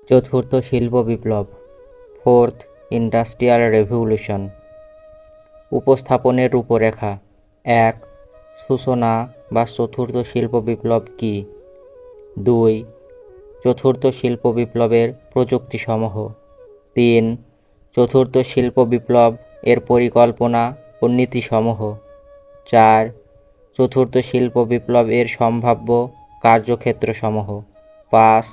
চতুর্থ শিল্প বিপ্লব, fourth industrial revolution. উপস্থাপনের রূপরেখা। ১. সূচনা বা চতুর্থ শিল্প বিপ্লব কী? ২. চতুর্থ শিল্প বিপ্লবের প্রযুক্তিসমূহ। ৩. চতুর্থ শিল্প বিপ্লব এর পরিকল্পনা ও নীতিসমূহ। ৪. চতুর্থ শিল্প বিপ্লব এর সম্ভাব্য কার্যক্ষেত্রসমূহ। ৫.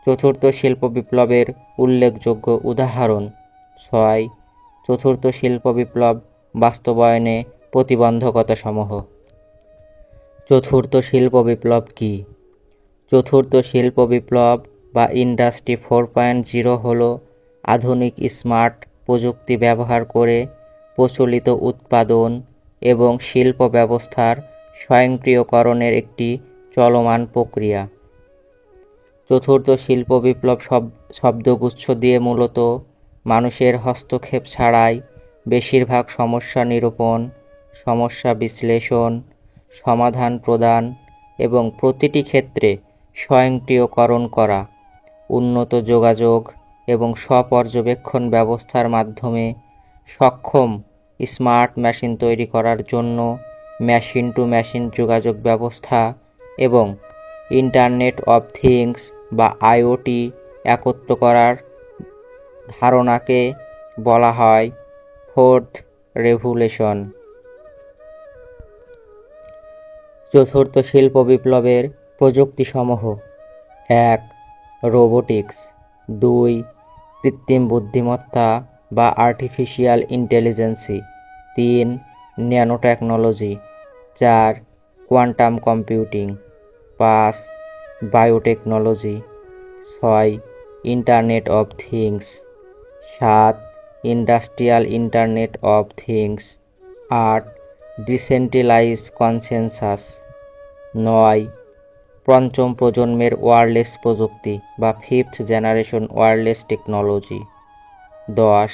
চতুর্থ শিল্প বিপ্লবের উল্লেখযোগ্য উদাহরণ। ৬. চতুর্থ শিল্প বিপ্লব বাস্তবায়নে প্রতিবন্ধকতাসমূহ। চতুর্থ শিল্প বিপ্লব কী? চতুর্থ শিল্প বিপ্লব বা ইন্ডাস্ট্রি 4.0 হল আধুনিক স্মার্ট প্রযুক্তি ব্যবহার করে প্রচলিত উৎপাদন এবং শিল্প ব্যবস্থার স্বয়ংক্রিয়করণের একটি চলমান প্রক্রিয়া। চতুর্থ শিল্প বিপ্লব শব্দগুচ্ছ দিয়ে মূলত মানুষের হস্তক্ষেপ ছাড়াই বেশিরভাগ সমস্যা নিরূপণ, সমস্যা বিশ্লেষণ, সমাধান প্রদান এবং প্রতিটি ক্ষেত্রে স্বয়ংক্রিয়করণ করা, উন্নত যোগাযোগ এবং স্ব-পর্যবেক্ষণ ব্যবস্থার মাধ্যমে সক্ষম স্মার্ট মেশিন তৈরি করার জন্য মেশিন টু মেশিন যোগাযোগ ব্যবস্থা এবং ইন্টারনেট অব থিংস বা আইওটি একত্র করার ধারণাকে বলা হয় ফোর্থ রেভলিউশন। চতুর্থ শিল্প বিপ্লবের প্রযুক্তিসমূহ। ১. রোবোটিক্স। ২. কৃত্রিম বুদ্ধিমত্তা বা artificial ইন্টেলিজেন্সি। ৩. Nano technology. ৪. Quantum computing. ৫. Biotechnology. ৬. Internet of things. ৭. Industrial internet of things. ৮. Decentralised consensus. ৯. পঞ্চম প্রজন্মের ওয়্যারলেস প্রযুক্তি বা fifth generation wireless technology. ১০.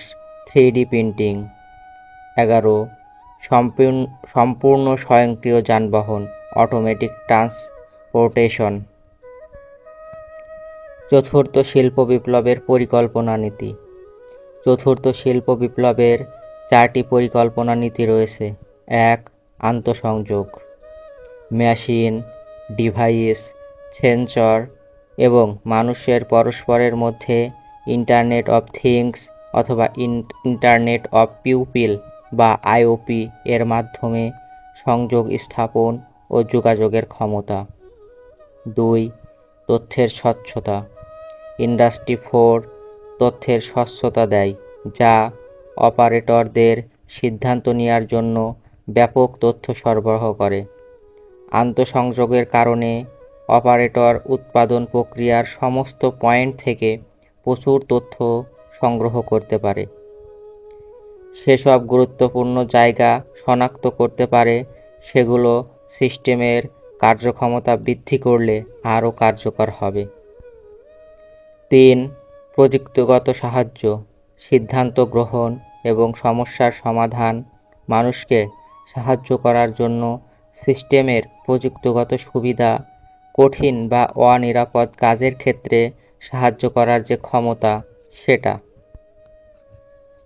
3D printing. ১১. সম্পূর্ণ স্বয়ংক্রিয় যানবাহন অটোমেটিক ট্রান্সপোর্টেশন। চতুর্থ শিল্প বিপ্লবের পরিকল্পনা নীতি। চতুর্থ শিল্প বিপ্লবের 4টি পরিকল্পনা নীতি রয়েছে। ১. আন্তঃসংযোগ। মেশিন, ডিভাইস, সেন্সর এবং মানুষের পরস্পরের মধ্যে ইন্টারনেট অব থিংস অথবা ইন্টারনেট অব পিপল বা আইওপি এর মাধ্যমে সংযোগ স্থাপন ও যোগাযোগের ক্ষমতা। ২. তথ্যের স্বচ্ছতা। ইন্ডাস্ট্রি 4 তথ্যের স্বচ্ছতা দেয়, যা অপারেটরদের সিদ্ধান্ত নেওয়ার জন্য ব্যাপক তথ্য সরবরাহ করে। আন্তঃসংযোগের কারণে অপারেটর উৎপাদন প্রক্রিয়ার সমস্ত পয়েন্ট থেকে প্রচুর তথ্য সংগ্রহ করতে পারে, সেসব গুরুত্বপূর্ণ জায়গা শনাক্ত করতে পারে, সেগুলো সিস্টেমের কার্যক্ষমতা বৃদ্ধি করলে আরও কার্যকর হবে। ৩. প্রযুক্তিগত সাহায্য, সিদ্ধান্ত গ্রহণ এবং সমস্যার সমাধান। মানুষকে সাহায্য করার জন্য সিস্টেমের প্রযুক্তিগত সুবিধা, কঠিন বা অনিরাপদ কাজের ক্ষেত্রে সাহায্য করার যে ক্ষমতা সেটা।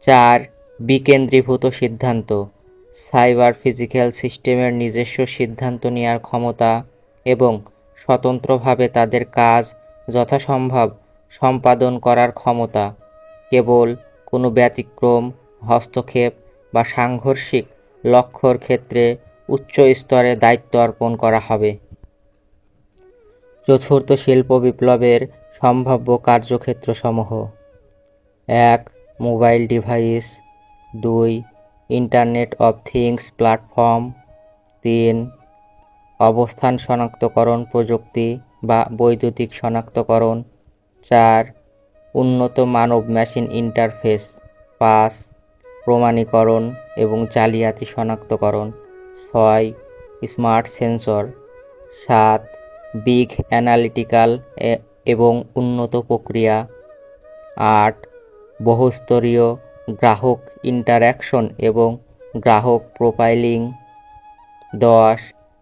৪. বিকেন্দ্রীভূত সিদ্ধান্ত, সাইবার ফিজিক্যাল সিস্টেমের নিজস্ব সিদ্ধান্ত নেওয়ার ক্ষমতা এবং স্বতন্ত্রভাবে তাদের কাজ যথাসম্ভব সম্পাদন করার ক্ষমতা। কেবল কোনো ব্যতিক্রম, হস্তক্ষেপ বা সাংঘর্ষিক লক্ষ্যর ক্ষেত্রে উচ্চ স্তরে দায়িত্ব অর্পণ করা হবে। চতুর্থ শিল্প বিপ্লবের সম্ভাব্য কার্যক্ষেত্রসমূহ। ১. Mobile device. ২. Internet of things platform. ৩. অবস্থান শনাক্তকরণ প্রযুক্তি বা বৈদ্যুতিক শনাক্তকরণ। ৪. উন্নত মানব মেশিন ইন্টারফেস। ৫. প্রমাণীকরণ এবং জালিয়াতি শনাক্তকরণ। ৬. Smart sensor. ৭. বিগ অ্যানালিটিক্যাল এবং উন্নত প্রক্রিয়া। ৮. বহুস্তরীয় গ্রাহক ইন্টারঅ্যাকশন এবং গ্রাহক প্রোফাইলিং। ১০.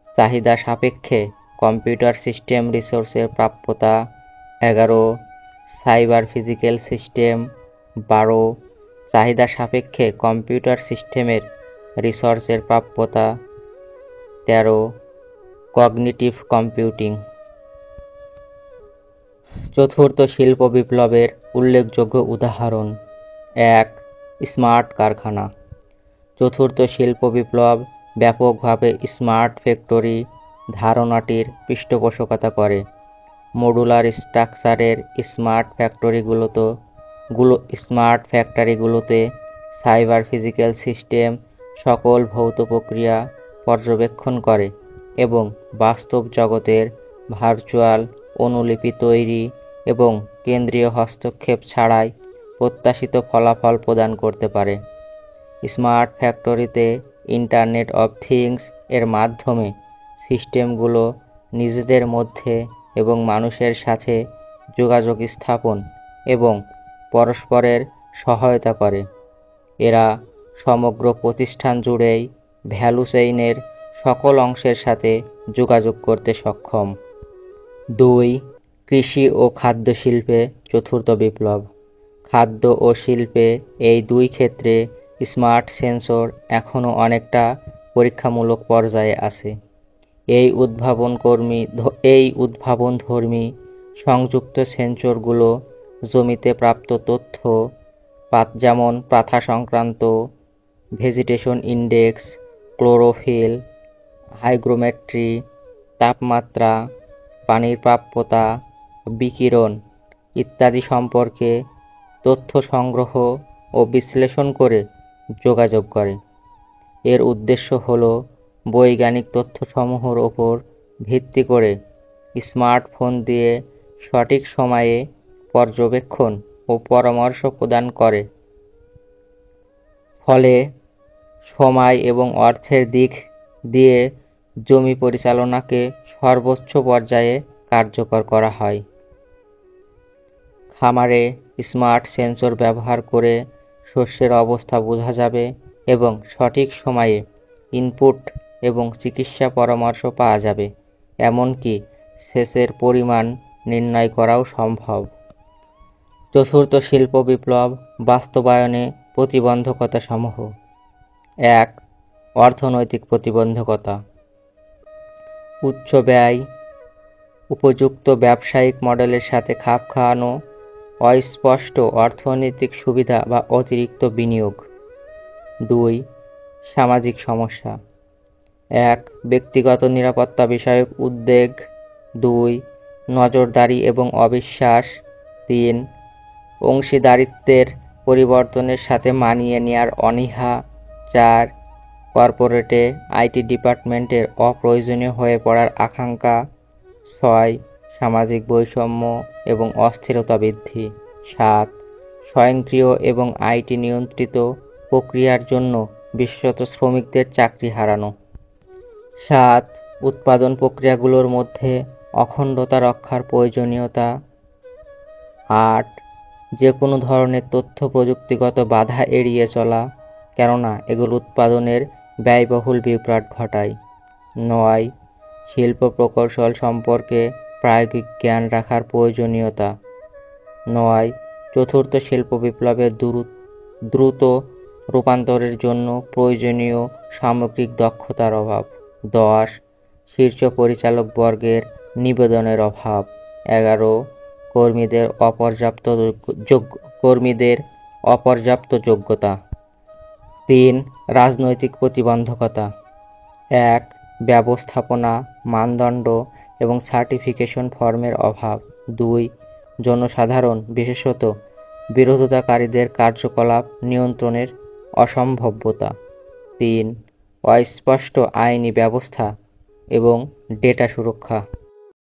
চাহিদা সাপেক্ষে কম্পিউটার সিস্টেম রিসোর্সের প্রাপ্যতা। ১১. Cyber physical system. 12 চাহিদা সাপেক্ষে কম্পিউটার সিস্টেমের রিসোর্সের প্রাপ্যতা। 13 কগনিটিভ কম্পিউটিং। চতুর্থ শিল্প বিপ্লবের উল্লেখযোগ্য উদাহরণ। 1 স্মার্ট কারখানা। চতুর্থ শিল্প বিপ্লব ব্যাপকভাবে স্মার্ট ফ্যাক্টরি ধারণাটির পৃষ্ঠপোষকতা করে। মডুলার স্ট্রাকচারের স্মার্ট ফ্যাক্টরিগুলোতে সাইবার ফিজিক্যাল সিস্টেম সকল ভৌত প্রক্রিয়া পর্যবেক্ষণ করে এবং বাস্তব জগতের ভার্চুয়াল অনুলিপি তৈরি এবং কেন্দ্রীয় হস্তক্ষেপ ছাড়াই প্রত্যাশিত ফলাফল প্রদান করতে পারে। স্মার্ট ফ্যাক্টরিতে ইন্টারনেট অফ থিংস এর মাধ্যমে সিস্টেমগুলো নিজেদের মধ্যে এবং মানুষের সাথে যোগাযোগ স্থাপন এবং পরস্পরের সহায়তা করে। এরা সমগ্র প্রতিষ্ঠান জুড়েই ভ্যালু চেইনের সকল অংশের সাথে যোগাযোগ করতে সক্ষম। 2 কৃষি ও খাদ্য শিল্পে চতুর্থ বিপ্লব। খাদ্য ও শিল্পে এই দুই ক্ষেত্রে স্মার্ট সেন্সর এখনও অনেকটা পরীক্ষামূলক পর্যায়ে আছে। এই উদ্ভাবনধর্মী সংযুক্ত সেন্সরগুলো জমিতে প্রাপ্ত তথ্য যেমন পাতা সংক্রান্ত, ভেজিটেশন ইন্ডেক্স, ক্লোরোফিল, হাইগ্রোমেট্রি, তাপমাত্রা, পানির প্রাপ্যতা, বিকিরণ ইত্যাদি সম্পর্কে তথ্য সংগ্রহ ও বিশ্লেষণ করে যোগাযোগ করে। এর উদ্দেশ্য হল বৈজ্ঞানিক তথ্যসমূহের ওপর ভিত্তি করে স্মার্টফোন দিয়ে সঠিক সময়ে পর্যবেক্ষণ ও পরামর্শ প্রদান করে, ফলে সময় এবং অর্থের দিক দিয়ে জমি পরিচালনাকে সর্বোচ্চ পর্যায়ে কার্যকর করা হয়। খামারে স্মার্ট সেন্সর ব্যবহার করে শস্যের অবস্থা বোঝা যাবে এবং সঠিক সময়ে ইনপুট এবং চিকিৎসা পরামর্শ পাওয়া যাবে, এমনকি সেচের পরিমাণ নির্ণয় করাও সম্ভব। চতুর্থ শিল্প বিপ্লব বাস্তবায়নে প্রতিবন্ধকতাসমূহ। 1 অর্থনৈতিক প্রতিবন্ধকতা। উচ্চ ব্যয়, উপযুক্ত ব্যবসায়িক মডেলের সাথে খাপ খাওয়ানো, অস্পষ্ট অর্থনৈতিক সুবিধা বা অতিরিক্ত বিনিয়োগ। 2 সামাজিক সমস্যা। 1 ব্যক্তিগত নিরাপত্তা বিষয়ক উদ্বেগ। 2 নজরদারি এবং অবিশ্বাস। 3 অংশীদারিত্বের পরিবর্তনের সাথে মানিয়ে নেওয়ার অনীহা। 4 কর্পোরেটে আইটি ডিপার্টমেন্টের অপ্রয়োজনীয় হয়ে পড়ার আশঙ্কা। 6 সামাজিক বৈষম্য এবং অস্থিরতা বৃদ্ধি। 7 স্বয়ংক্রিয় এবং আইটি নিয়ন্ত্রিত প্রক্রিয়ার জন্য বিশেষত শ্রমিকদের চাকরি হারানো। 7 উৎপাদন প্রক্রিয়াগুলোর মধ্যে অখণ্ডতা রক্ষার প্রয়োজনীয়তা। 8 যে কোনো ধরনের তথ্য প্রযুক্তিগত বাধা এড়িয়ে চলা, কেননা এগুলো উৎপাদনের ব্যয়বহুল বিভ্রাট ঘটায়। 9 শিল্প প্রকৌশল সম্পর্কে প্রায়োগিক জ্ঞান রাখার প্রয়োজনীয়তা। 9 চতুর্থ শিল্প বিপ্লবের দ্রুত রূপান্তরের জন্য প্রয়োজনীয় সামগ্রিক দক্ষতার অভাব। 10 শীর্ষ পরিচালক বর্গের নিবেদনের অভাব। 11 কর্মীদের অপর্যাপ্ত যোগ্যতা। 3 রাজনৈতিক প্রতিবন্ধকতা। 1 ব্যবস্থাপনা, মানদণ্ড এবং সার্টিফিকেশন ফর্মের অভাব। 2 জনসাধারণ, বিশেষত বিরোধিতাকারীদের কার্যকলাপ নিয়ন্ত্রণের অসম্ভাব্যতা। 3 অস্পষ্ট আইনি ব্যবস্থা এবং ডেটা সুরক্ষা।